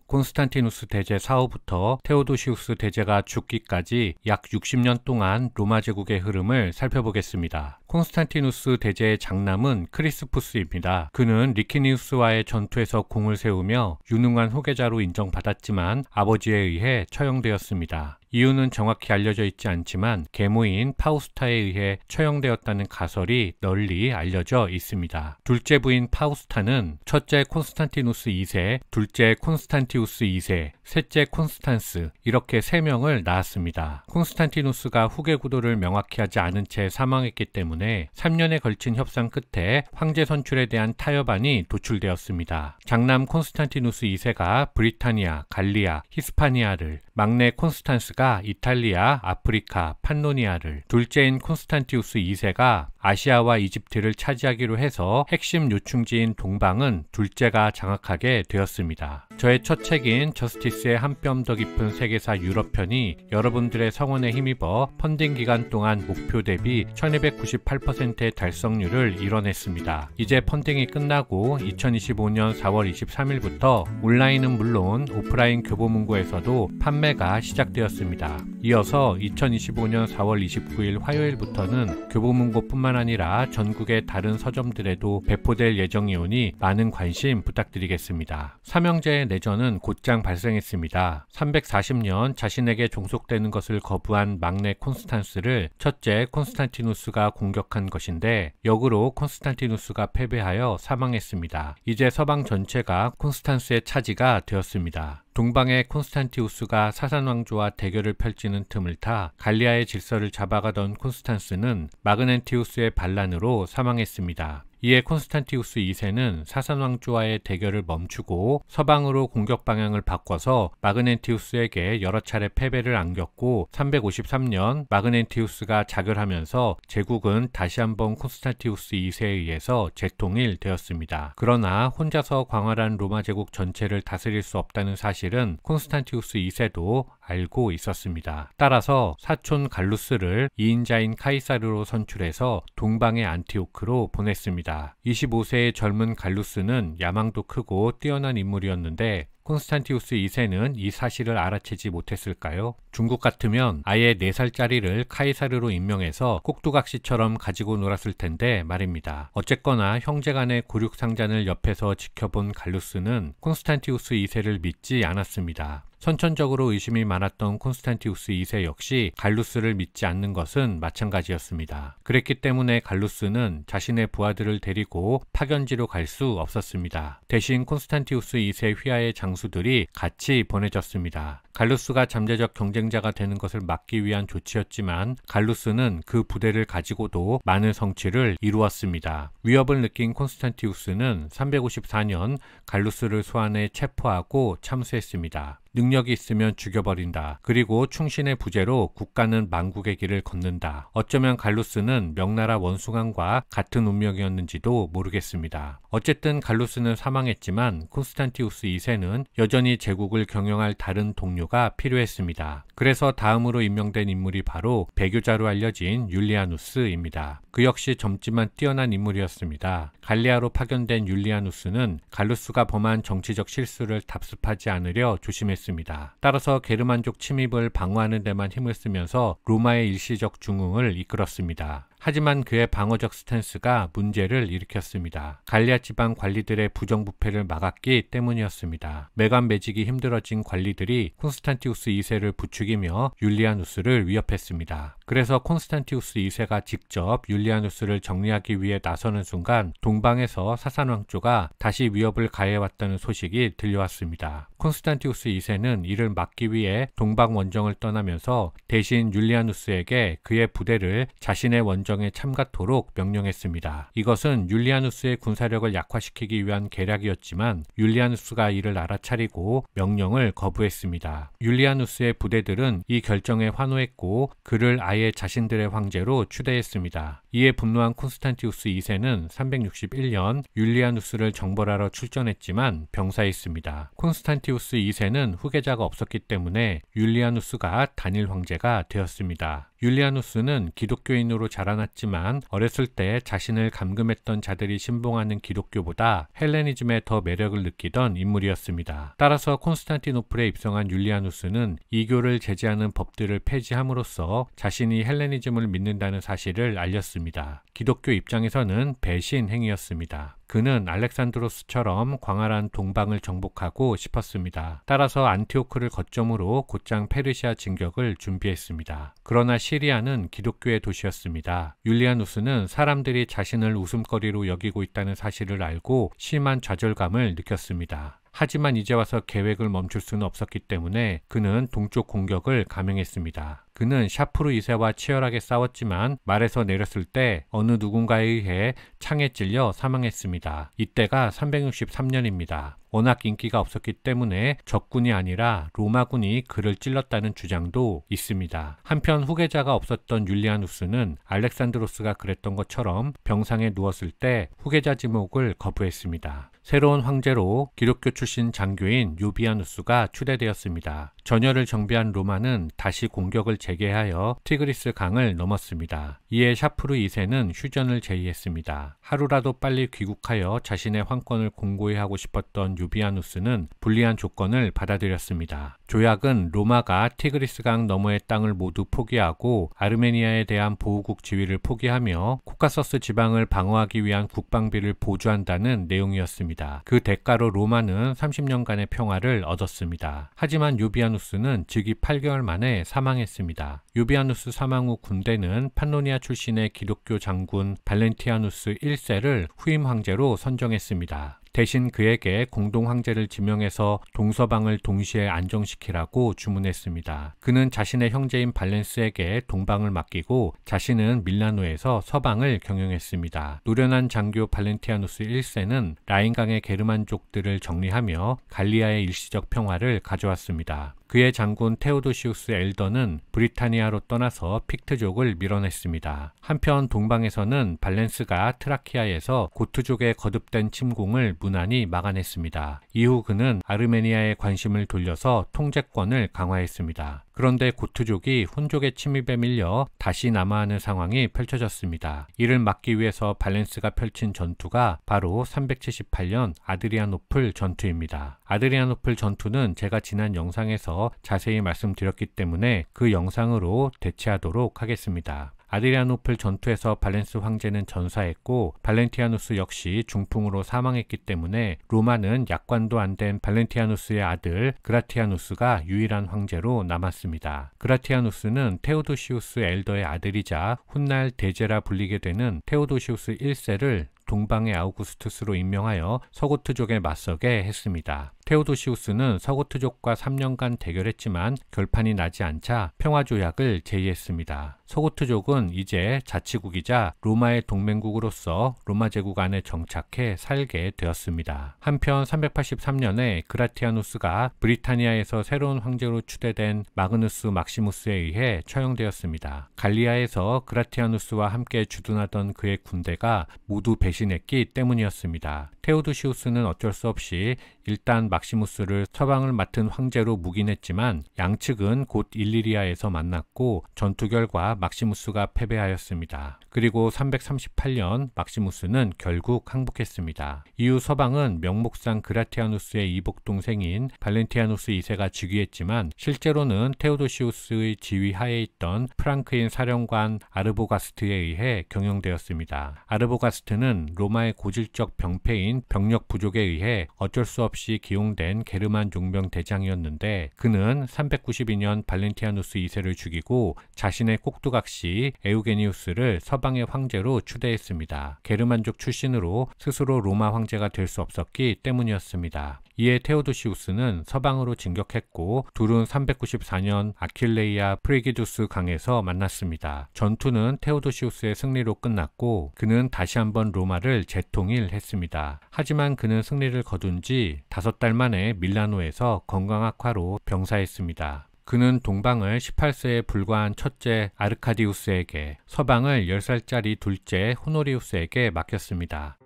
콘스탄티누스 대제 사후부터 테오도시우스 대제가 죽기까지 약 60년 동안 로마 제국의 흐름을 살펴보겠습니다. 콘스탄티누스 대제의 장남은 크리스푸스입니다. 그는 리키니우스와의 전투에서 공을 세우며 유능한 후계자로 인정받았지만 아버지에 의해 처형되었습니다. 이유는 정확히 알려져 있지 않지만 계모인 파우스타에 의해 처형되었다는 가설이 널리 알려져 있습니다. 둘째 부인 파우스타는 첫째 콘스탄티누스 2세, 둘째 콘스탄티우스 2세, 셋째 콘스탄스 이렇게 3명을 낳았습니다. 콘스탄티누스가 후계 구도를 명확히 하지 않은 채 사망했기 때문에 3년에 걸친 협상 끝에 황제 선출에 대한 타협안이 도출되었습니다. 장남 콘스탄티누스 2세가 브리타니아, 갈리아, 히스파니아를, 막내 콘스탄스가 이탈리아, 아프리카, 판노니아를, 둘째인 콘스탄티우스 2세가 아시아와 이집트를 차지하기로 해서 핵심 요충지인 동방은 둘째가 장악하게 되었습니다. 저의 첫 책인 저스티스의 한 뼘 더 깊은 세계사 유럽편이 여러분들의 성원에 힘입어 펀딩 기간 동안 목표 대비 1298%의 달성률을 이뤄냈습니다. 이제 펀딩이 끝나고 2025년 4월 23일부터 온라인은 물론 오프라인 교보문고에서도 판매가 시작되었습니다. 이어서 2025년 4월 29일 화요일부터는 교보문고뿐만 아니라 전국의 다른 서점들에도 배포될 예정이오니 많은 관심 부탁드리겠습니다. 삼형제의 내전은 곧장 발생했습니다. 340년 자신에게 종속되는 것을 거부한 막내 콘스탄스를 첫째 콘스탄티누스가 공격한 것인데 역으로 콘스탄티누스가 패배하여 사망했습니다. 이제 서방 전체가 콘스탄스의 차지가 되었습니다. 동방의 콘스탄티우스가 사산왕조와 대결을 펼치는 틈을 타 갈리아의 질서를 잡아가던 콘스탄스는 마그넨티우스의 반란으로 사망했습니다. 이에 콘스탄티우스 2세는 사산왕조와의 대결을 멈추고 서방으로 공격 방향을 바꿔서 마그넨티우스에게 여러 차례 패배를 안겼고 353년 마그넨티우스가 자결하면서 제국은 다시 한번 콘스탄티우스 2세에 의해서 재통일되었습니다. 그러나 혼자서 광활한 로마 제국 전체를 다스릴 수 없다는 사실은 콘스탄티우스 2세도 알고 있었습니다. 따라서 사촌 갈루스를 2인자인 카이사르로 선출해서 동방의 안티오크로 보냈습니다. 25세의 젊은 갈루스는 야망도 크고 뛰어난 인물이었는데 콘스탄티우스 2세는 이 사실을 알아채지 못했을까요? 중국 같으면 아예 4살짜리를 카이사르로 임명해서 꼭두각시처럼 가지고 놀았을 텐데 말입니다. 어쨌거나 형제간의 굴육상잔을 옆에서 지켜본 갈루스는 콘스탄티우스 2세를 믿지 않았습니다. 선천적으로 의심이 많았던 콘스탄티우스 2세 역시 갈루스를 믿지 않는 것은 마찬가지였습니다. 그랬기 때문에 갈루스는 자신의 부하들을 데리고 파견지로 갈 수 없었습니다. 대신 콘스탄티우스 2세 휘하의 장수들이 같이 보내졌습니다. 갈루스가 잠재적 경쟁자가 되는 것을 막기 위한 조치였지만 갈루스는 그 부대를 가지고도 많은 성취를 이루었습니다. 위협을 느낀 콘스탄티우스는 354년 갈루스를 소환해 체포하고 참수했습니다. 능력이 있으면 죽여버린다. 그리고 충신의 부재로 국가는 만국의 길을 걷는다. 어쩌면 갈루스는 명나라 원숭안과 같은 운명이었는지도 모르겠습니다. 어쨌든 갈루스는 사망했지만 콘스탄티우스 2세는 여전히 제국을 경영할 다른 동료가 필요했습니다. 그래서 다음으로 임명된 인물이 바로 배교자로 알려진 율리아누스입니다. 그 역시 젊지만 뛰어난 인물이었습니다. 갈리아로 파견된 율리아누스는 갈루스가 범한 정치적 실수를 답습하지 않으려 조심했습니다. 따라서 게르만족 침입을 방어하는 데만 힘을 쓰면서 로마의 일시적 중흥을 이끌었습니다. 하지만 그의 방어적 스탠스가 문제를 일으켰습니다. 갈리아 지방 관리들의 부정부패를 막았기 때문이었습니다. 매간매직이 힘들어진 관리들이 콘스탄티우스 2세를 부추기며 율리아누스를 위협했습니다. 그래서 콘스탄티우스 2세가 직접 율리아누스를 정리하기 위해 나서는 순간 동방에서 사산왕조가 다시 위협을 가해왔다는 소식이 들려왔습니다. 콘스탄티우스 2세는 이를 막기 위해 동방 원정을 떠나면서 대신 율리아누스에게 그의 부대를 자신의 원정에 참가토록 명령했습니다. 이것은 율리아누스의 군사력을 약화시키기 위한 계략이었지만 율리아누스가 이를 알아차리고 명령을 거부했습니다. 율리아누스의 부대들은 이 결정에 환호했고 그를 아예 자신들의 황제로 추대했습니다. 이에 분노한 콘스탄티우스 2세는 361년 율리아누스를 정벌하러 출전했지만 병사했습니다. 콘스탄티우스 2세는 후계자가 없었기 때문에 율리아누스가 단일 황제가 되었습니다. 율리아누스는 기독교인으로 자라났지만 어렸을 때 자신을 감금했던 자들이 신봉하는 기독교보다 헬레니즘에 더 매력을 느끼던 인물이었습니다. 따라서 콘스탄티노플에 입성한 율리아누스는 이교를 제재하는 법들을 폐지함으로써 자신이 헬레니즘을 믿는다는 사실을 알렸습니다. 기독교 입장에서는 배신 행위였습니다. 그는 알렉산드로스처럼 광활한 동방을 정복하고 싶었습니다. 따라서 안티오크를 거점으로 곧장 페르시아 진격을 준비했습니다. 그러나 시리아는 기독교의 도시였습니다. 율리아누스는 사람들이 자신을 웃음거리로 여기고 있다는 사실을 알고 심한 좌절감을 느꼈습니다. 하지만 이제 와서 계획을 멈출 수는 없었기 때문에 그는 동쪽 공격을 감행했습니다. 그는 샤프루 2세와 치열하게 싸웠지만 말에서 내렸을 때 어느 누군가에 의해 창에 찔려 사망했습니다. 이때가 363년입니다. 워낙 인기가 없었기 때문에 적군이 아니라 로마군이 그를 찔렀다는 주장도 있습니다. 한편 후계자가 없었던 율리아누스는 알렉산드로스가 그랬던 것처럼 병상에 누웠을 때 후계자 지목을 거부했습니다. 새로운 황제로 기독교 출신 장교인 유비아누스가 추대되었습니다. 전열을 정비한 로마는 다시 공격을 재개하여 티그리스 강을 넘었습니다. 이에 샤프루 2세는 휴전을 제의했습니다. 하루라도 빨리 귀국하여 자신의 황권을 공고히 하고 싶었던 유비아누스는 불리한 조건을 받아들였습니다. 조약은 로마가 티그리스강 너머의 땅을 모두 포기하고 아르메니아에 대한 보호국 지위를 포기하며 코카서스 지방을 방어하기 위한 국방비를 보조한다는 내용이었습니다. 그 대가로 로마는 30년간의 평화를 얻었습니다. 하지만 유비아누스는 즉위 8개월 만에 사망했습니다. 유비아누스 사망 후 군대는 판노니아 출신의 기독교 장군 발렌티아누스 1세를 후임 황제로 선정했습니다. 대신 그에게 공동 황제를 지명해서 동서방을 동시에 안정시키라고 주문했습니다. 그는 자신의 형제인 발렌스에게 동방을 맡기고 자신은 밀라노에서 서방을 경영했습니다. 노련한 장교 발렌티아누스 1세는 라인강의 게르만족들을 정리하며 갈리아의 일시적 평화를 가져왔습니다. 그의 장군 테오도시우스 엘더는 브리타니아로 떠나서 픽트족을 밀어냈습니다. 한편 동방에서는 발렌스가 트라키아에서 고트족의 거듭된 침공을 무난히 막아냈습니다. 이후 그는 아르메니아에 관심을 돌려서 통제권을 강화했습니다. 그런데 고트족이 훈족의 침입에 밀려 다시 남하하는 상황이 펼쳐졌습니다. 이를 막기 위해서 발렌스가 펼친 전투가 바로 378년 아드리아노플 전투입니다. 아드리아노플 전투는 제가 지난 영상에서 자세히 말씀드렸기 때문에 그 영상으로 대체하도록 하겠습니다. 아드리아노플 전투에서 발렌스 황제는 전사했고 발렌티아누스 역시 중풍으로 사망했기 때문에 로마는 약관도 안 된 발렌티아누스의 아들 그라티아누스가 유일한 황제로 남았습니다. 그라티아누스는 테오도시우스 엘더의 아들이자 훗날 대제라 불리게 되는 테오도시우스 1세를 동방의 아우구스투스로 임명하여 서고트족에 맞서게 했습니다. 테오도시우스는 서고트족과 3년간 대결했지만 결판이 나지 않자 평화조약을 제의했습니다. 서고트족은 이제 자치국이자 로마의 동맹국으로서 로마 제국 안에 정착해 살게 되었습니다. 한편 383년에 그라티아누스가 브리타니아에서 새로운 황제로 추대된 마그누스 막시무스에 의해 처형되었습니다. 갈리아에서 그라티아누스와 함께 주둔하던 그의 군대가 모두 배신했기 때문이었습니다. 테오도시우스는 어쩔 수 없이 일단 막시무스를 서방을 맡은 황제로 묵인했지만 양측은 곧 일리리아에서 만났고 전투 결과 막시무스가 패배하였습니다. 그리고 338년 막시무스는 결국 항복했습니다. 이후 서방은 명목상 그라티아누스의 이복 동생인 발렌티아누스 2세가 즉위했지만 실제로는 테오도시우스의 지휘 하에 있던 프랑크인 사령관 아르보가스트에 의해 경영되었습니다. 아르보가스트는 로마의 고질적 병폐인 병력 부족에 의해 어쩔 수 없이 기용된 게르만 용병 대장이었는데 그는 392년 발렌티아누스 2세를 죽이고 자신의 꼭두각시 에우게니우스를 서방의 황제로 추대했습니다. 게르만족 출신으로 스스로 로마 황제가 될 수 없었기 때문이었습니다. 이에 테오도시우스는 서방으로 진격했고 둘은 394년 아킬레이아 프리기두스 강에서 만났습니다. 전투는 테오도시우스의 승리로 끝났고 그는 다시 한번 로마를 재통일했습니다. 하지만 그는 승리를 거둔 지 5달 만에 밀라노에서 건강 악화로 병사했습니다. 그는 동방을 18세에 불과한 첫째 아르카디우스에게, 서방을 10살짜리 둘째 호노리우스에게 맡겼습니다.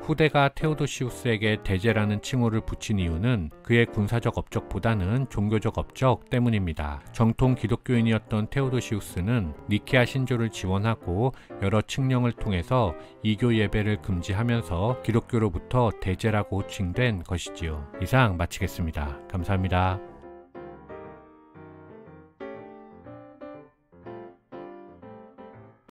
후대가 테오도시우스에게 대제라는 칭호를 붙인 이유는 그의 군사적 업적보다는 종교적 업적 때문입니다. 정통 기독교인이었던 테오도시우스는 니케아 신조를 지원하고 여러 칙령을 통해서 이교 예배를 금지하면서 기독교로부터 대제라고 호칭된 것이지요. 이상 마치겠습니다. 감사합니다.